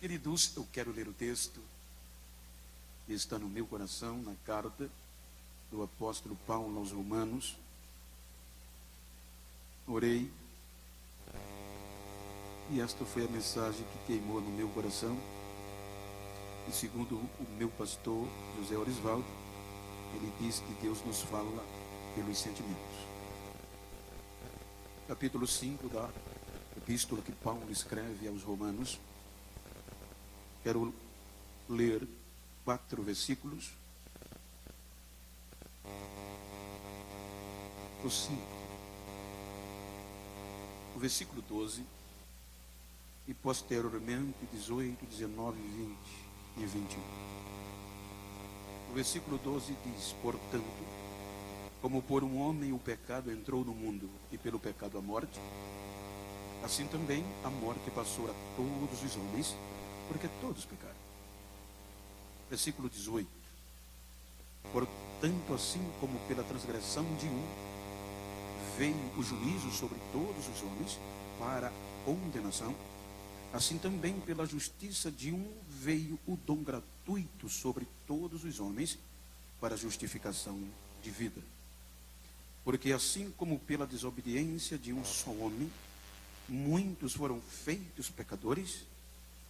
Queridos, eu quero ler o texto que está no meu coração, na carta do apóstolo Paulo aos Romanos. Orei, e esta foi a mensagem que queimou no meu coração. E segundo o meu pastor José Orisvaldo, ele diz que Deus nos fala pelos sentimentos. Capítulo 5 da epístola que Paulo escreve aos Romanos. Quero ler 4 versículos. O 5. O versículo 12. E posteriormente 18, 19, 20 e 21. O versículo 12 diz: portanto, como por um homem o pecado entrou no mundo, e pelo pecado a morte, assim também a morte passou a todos os homens, porque todos pecaram. Versículo 18. Portanto, assim como pela transgressão de um veio o juízo sobre todos os homens para condenação, assim também pela justiça de um veio o dom gratuito sobre todos os homens para justificação de vida. Porque assim como pela desobediência de um só homem muitos foram feitos pecadores,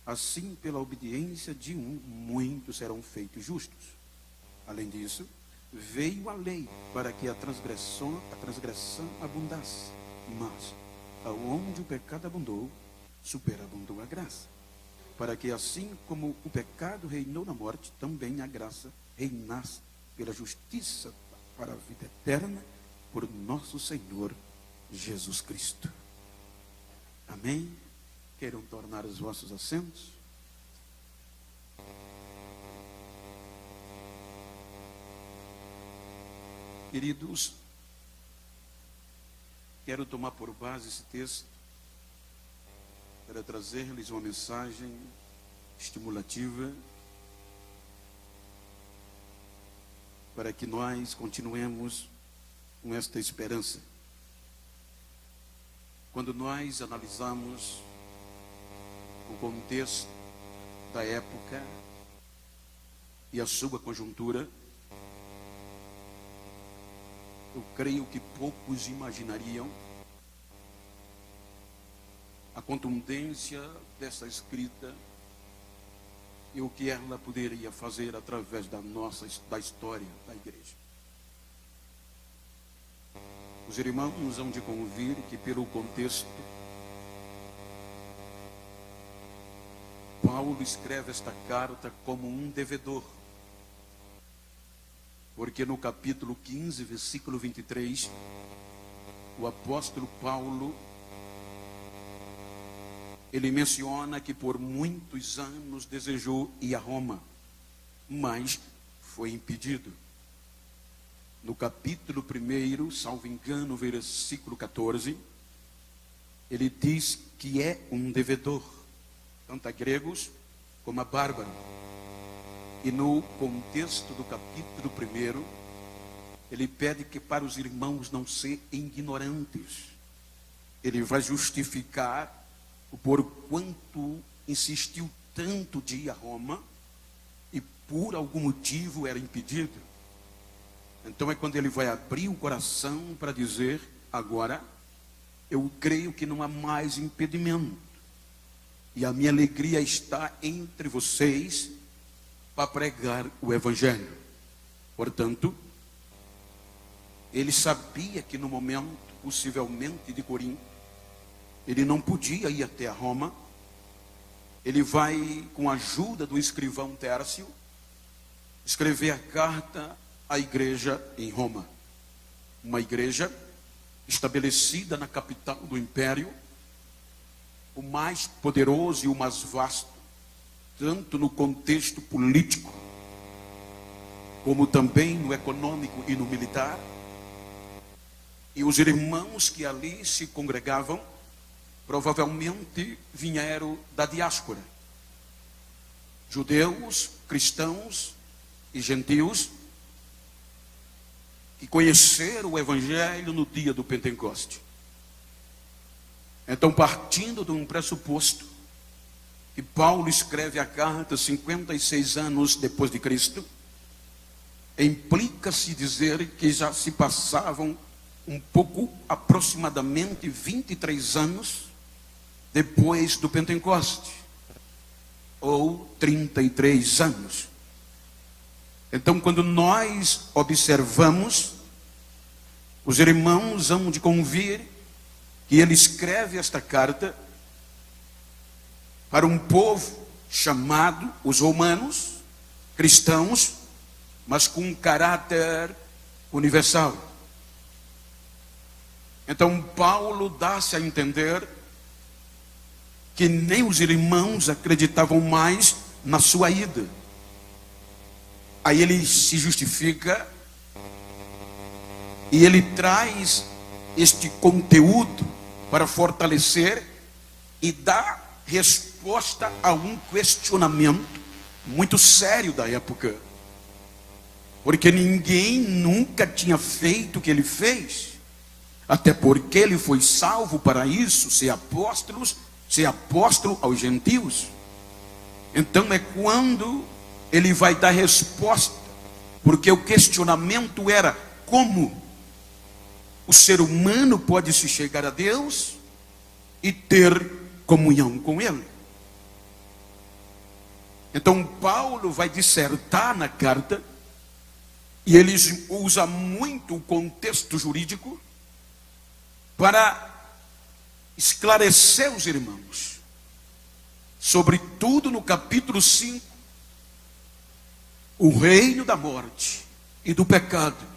assim pela obediência de um muitos serão feitos justos. Além disso, veio a lei para que a transgressão abundasse, mas aonde o pecado abundou, superabundou a graça, para que assim como o pecado reinou na morte, também a graça reinasse pela justiça para a vida eterna, por nosso Senhor Jesus Cristo. Amém? Queiram tornar os vossos assentos? Queridos, quero tomar por base esse texto para trazer-lhes uma mensagem estimulativa para que nós continuemos com esta esperança. Quando nós analisamos o contexto da época e a sua conjuntura, eu creio que poucos imaginariam a contundência dessa escrita e o que ela poderia fazer através da história da igreja. Os irmãos hão de convir que pelo contexto, Paulo escreve esta carta como um devedor. Porque no capítulo 15, versículo 23, o apóstolo Paulo, ele menciona que por muitos anos desejou ir a Roma, mas foi impedido. No capítulo 1, salvo engano, versículo 14, ele diz que é um devedor, tanto a gregos como a bárbaros. E no contexto do capítulo 1, ele pede que para os irmãos não serem ignorantes. Ele vai justificar o porquanto insistiu tanto de ir a Roma e por algum motivo era impedido. Então é quando ele vai abrir o coração para dizer: agora eu creio que não há mais impedimento, e a minha alegria está entre vocês para pregar o evangelho. Portanto, ele sabia que no momento, possivelmente de Corinto, ele não podia ir até a Roma. Ele vai, com a ajuda do escrivão Tércio, escrever a carta à igreja em Roma, uma igreja estabelecida na capital do império, o mais poderoso e o mais vasto, tanto no contexto político, como também no econômico e no militar. E os irmãos que ali se congregavam, provavelmente vieram da diáspora, judeus, cristãos e gentios, que conheceram o evangelho no dia do Pentecoste. Então, partindo de um pressuposto que Paulo escreve a carta 56 anos depois de Cristo, implica-se dizer que já se passavam um pouco, aproximadamente 23 anos depois do Pentecoste, ou 33 anos. Então, quando nós observamos, os irmãos hão de convir que ele escreve esta carta para um povo chamado os romanos, cristãos, mas com um caráter universal. Então Paulo dá-se a entender que nem os irmãos acreditavam mais na sua ida. Aí ele se justifica e ele traz este conteúdo para fortalecer e dar resposta a um questionamento muito sério da época. Porque ninguém nunca tinha feito o que ele fez. Até porque ele foi salvo para isso, ser apóstolo aos gentios. Então é quando ele vai dar resposta. Porque o questionamento era: como o ser humano pode se chegar a Deus e ter comunhão com Ele? Então Paulo vai dissertar na carta, e ele usa muito o contexto jurídico para esclarecer os irmãos, sobretudo no capítulo 5, o reino da morte e do pecado